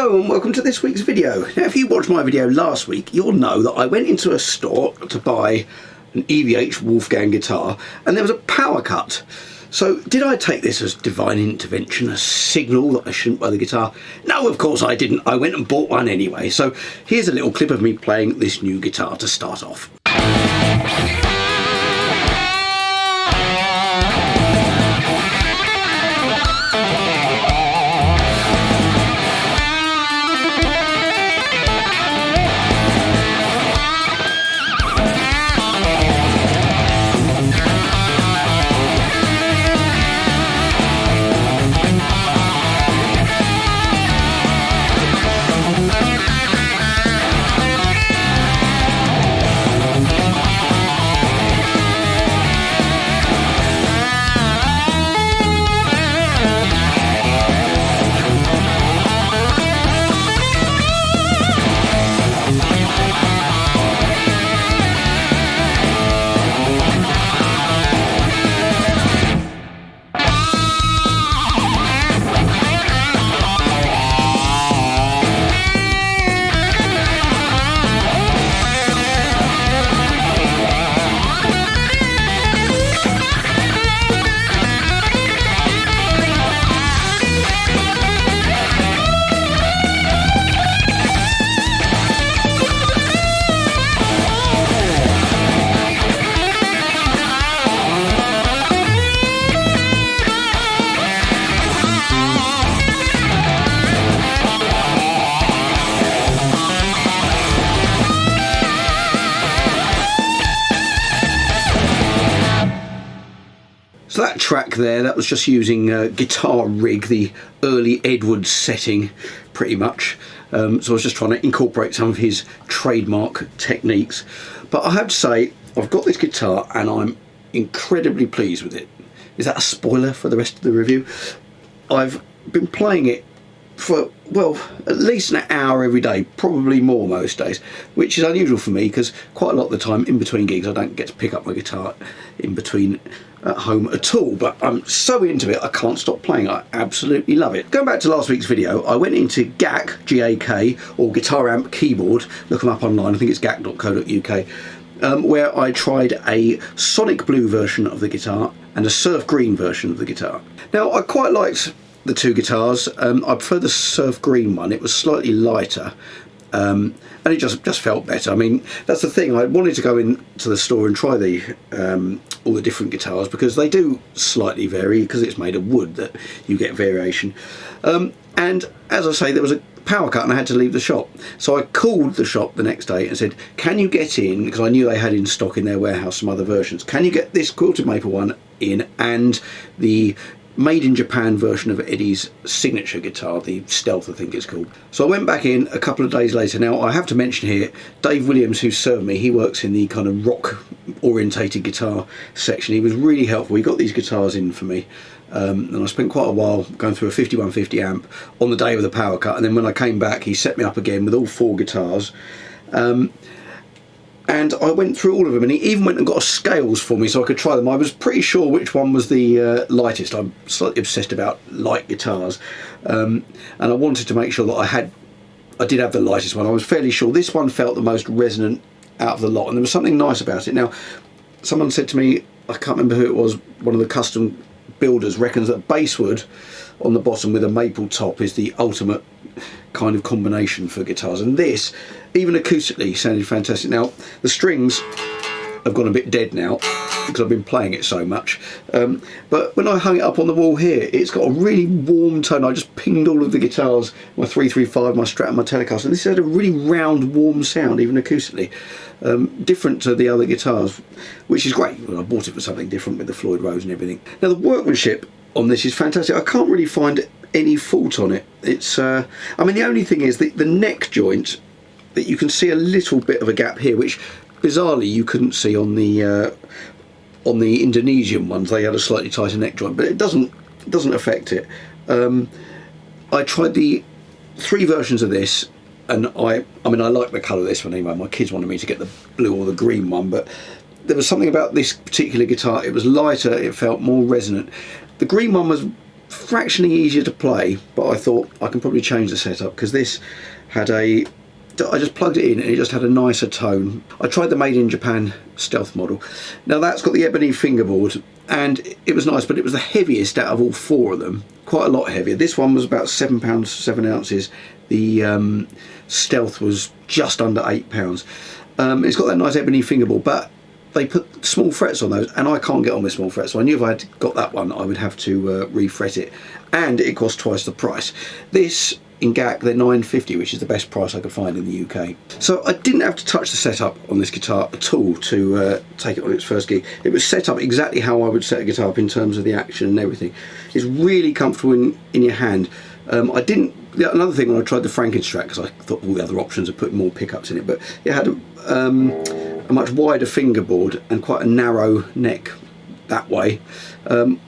Hello and welcome to this week's video. Now if you watched my video last week, you'll know that I went into a store to buy an EVH Wolfgang guitar and there was a power cut. So did I take this as divine intervention, a signal that I shouldn't buy the guitar? No, of course I didn't. I went and bought one anyway. So here's a little clip of me playing this new guitar to start off. So that track there, that was just using Guitar Rig, the early Edwards setting, pretty much. So I was just trying to incorporate some of his trademark techniques. But I have to say, I've got this guitar and I'm incredibly pleased with it. Is that a spoiler for the rest of the review? I've been playing it for, well, at least an hour every day, probably more most days, which is unusual for me because quite a lot of the time in between gigs I don't get to pick up my guitar in between at home at all, but I'm so into it I can't stop playing. I absolutely love it. Going back to last week's video, I went into GAK, G-A-K, or Guitar Amp Keyboard, look them up online, I think it's gak.co.uk, where I tried a Sonic Blue version of the guitar and a Surf Green version of the guitar. Now I quite liked the two guitars. I prefer the Surf Green one. It was slightly lighter and it just felt better. I mean, that's the thing, I wanted to go into the store and try the all the different guitars because they do slightly vary because it's made of wood that you get variation. And as I say, there was a power cut and I had to leave the shop. So I called the shop the next day and said, can you get in, because I knew they had in stock in their warehouse some other versions, can you get this quilted maple one in and the made in Japan version of Eddie's signature guitar, the Stealth I think it's called. So I went back in a couple of days later. Now I have to mention here, Dave Williams, who served me, he works in the kind of rock orientated guitar section. He was really helpful. He got these guitars in for me and I spent quite a while going through a 5150 amp on the day of the power cut, and then when I came back he set me up again with all four guitars. And I went through all of them and he even went and got scales for me so I could try them. I was pretty sure which one was the lightest. I'm slightly obsessed about light guitars and I wanted to make sure that I did have the lightest one. I was fairly sure this one felt the most resonant out of the lot and there was something nice about it. Now someone said to me, I can't remember who it was, one of the custom builders reckons that basswood on the bottom with a maple top is the ultimate kind of combination for guitars, and this even acoustically sounded fantastic. Now the strings have gone a bit dead now because I've been playing it so much, but when I hung it up on the wall here it's got a really warm tone. I just pinged all of the guitars, my 335, my Strat and my Telecaster, and this had a really round warm sound even acoustically, different to the other guitars, which is great. Well, I bought it for something different with the Floyd Rose and everything. Now the workmanship on this is fantastic. I can't really find any fault on it. It's I mean the only thing is the neck joint, that you can see a little bit of a gap here, which bizarrely you couldn't see on the Indonesian ones. They had a slightly tighter neck joint, but it doesn't affect it. I tried the 3 versions of this and I mean I like the colour of this one anyway. My kids wanted me to get the blue or the green one, but there was something about this particular guitar, it was lighter, it felt more resonant. The green one was fractionally easier to play, but I thought I can probably change the setup because this had I just plugged it in and it just had a nicer tone. I tried the made in Japan Stealth model. Now that's got the ebony fingerboard and it was nice, but it was the heaviest out of all four of them, quite a lot heavier. This one was about £7, 7 ounces. The Stealth was just under £8. It's got that nice ebony fingerboard, but they put small frets on those and I can't get on with small frets, so I knew if I had got that one I would have to refret it, and it cost twice the price. This in GAC they're £9.50, which is the best price I could find in the UK. So I didn't have to touch the setup on this guitar at all to take it on its first gig. It was set up exactly how I would set a guitar up in terms of the action and everything. It's really comfortable in your hand. Another thing when I tried the Frankenstrat, because I thought all the other options of putting more pickups in it, but it had a much wider fingerboard and quite a narrow neck that way,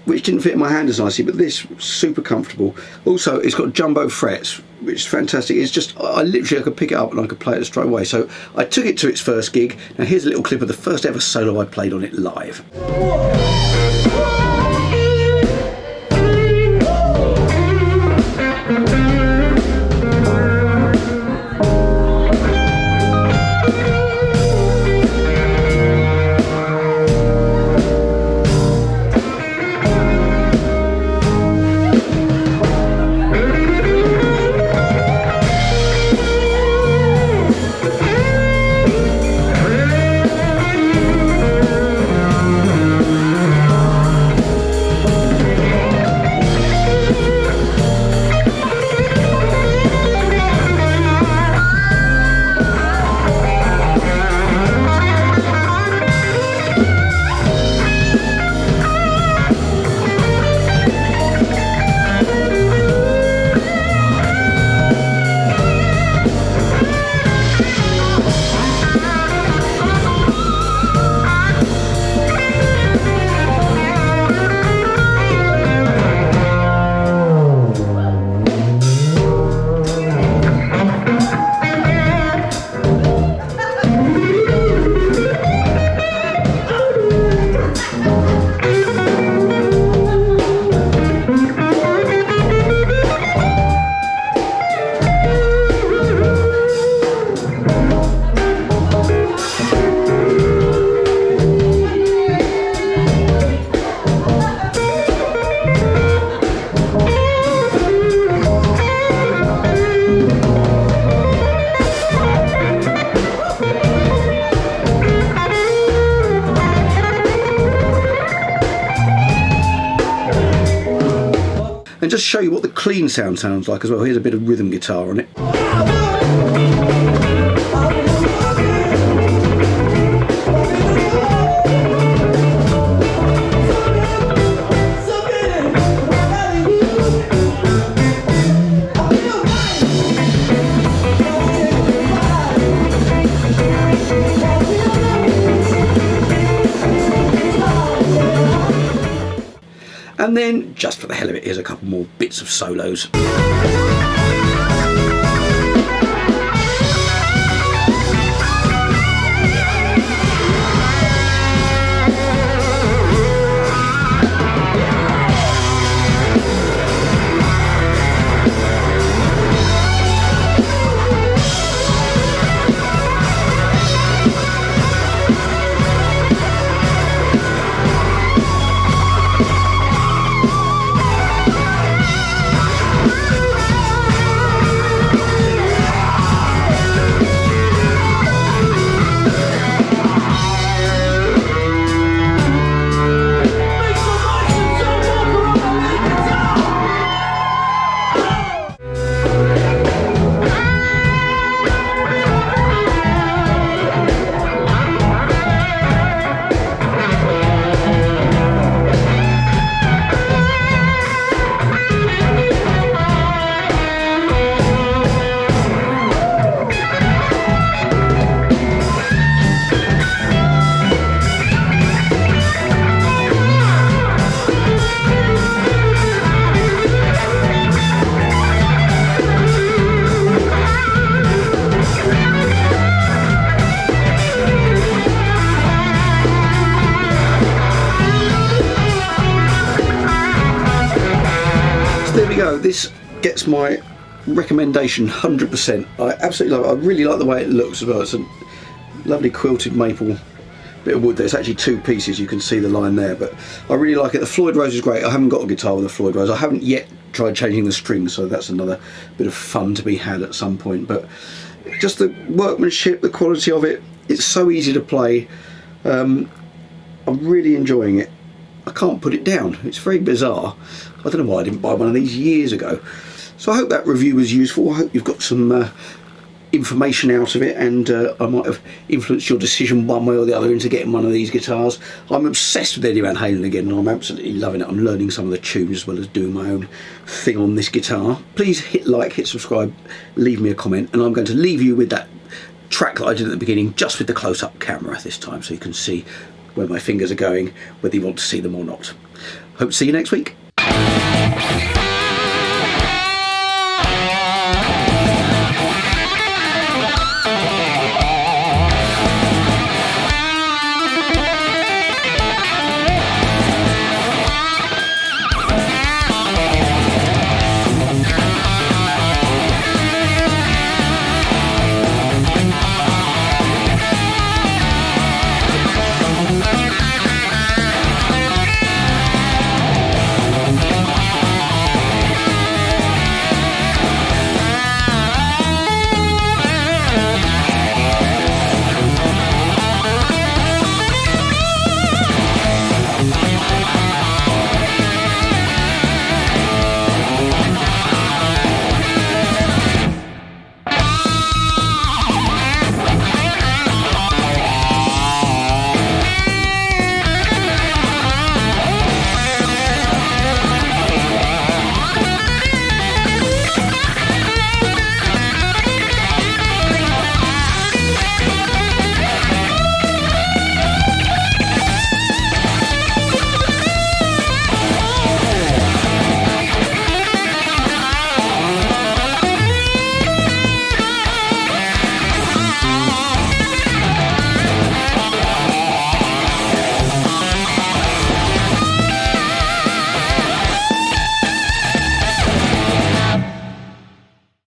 which didn't fit in my hand as nicely, but this was super comfortable. Also, it's got jumbo frets, which is fantastic. It's just, I could pick it up and I could play it straight away. So I took it to its first gig. Now here's a little clip of the first ever solo I played on it live. And just show you what the clean sound sounds like as well. Here's a bit of rhythm guitar on it. And then, just for the hell of it, here's a couple more bits of solos. So this gets my recommendation 100%. I absolutely love it. I really like the way it looks as well. It's a lovely quilted maple bit of wood there. It's actually 2 pieces, you can see the line there, but I really like it. The Floyd Rose is great. I haven't got a guitar with a Floyd Rose. I haven't yet tried changing the strings, so that's another bit of fun to be had at some point. But just the workmanship, the quality of it, it's so easy to play. I'm really enjoying it. I can't put it down. It's very bizarre. I don't know why I didn't buy one of these years ago. So I hope that review was useful. I hope you've got some information out of it, and I might have influenced your decision one way or the other into getting one of these guitars. I'm obsessed with Eddie Van Halen again, and I'm absolutely loving it. I'm learning some of the tunes as well as doing my own thing on this guitar. Please hit like, hit subscribe, leave me a comment, and I'm going to leave you with that track that I did at the beginning, just with the close-up camera this time, so you can see where my fingers are going, whether you want to see them or not. Hope to see you next week.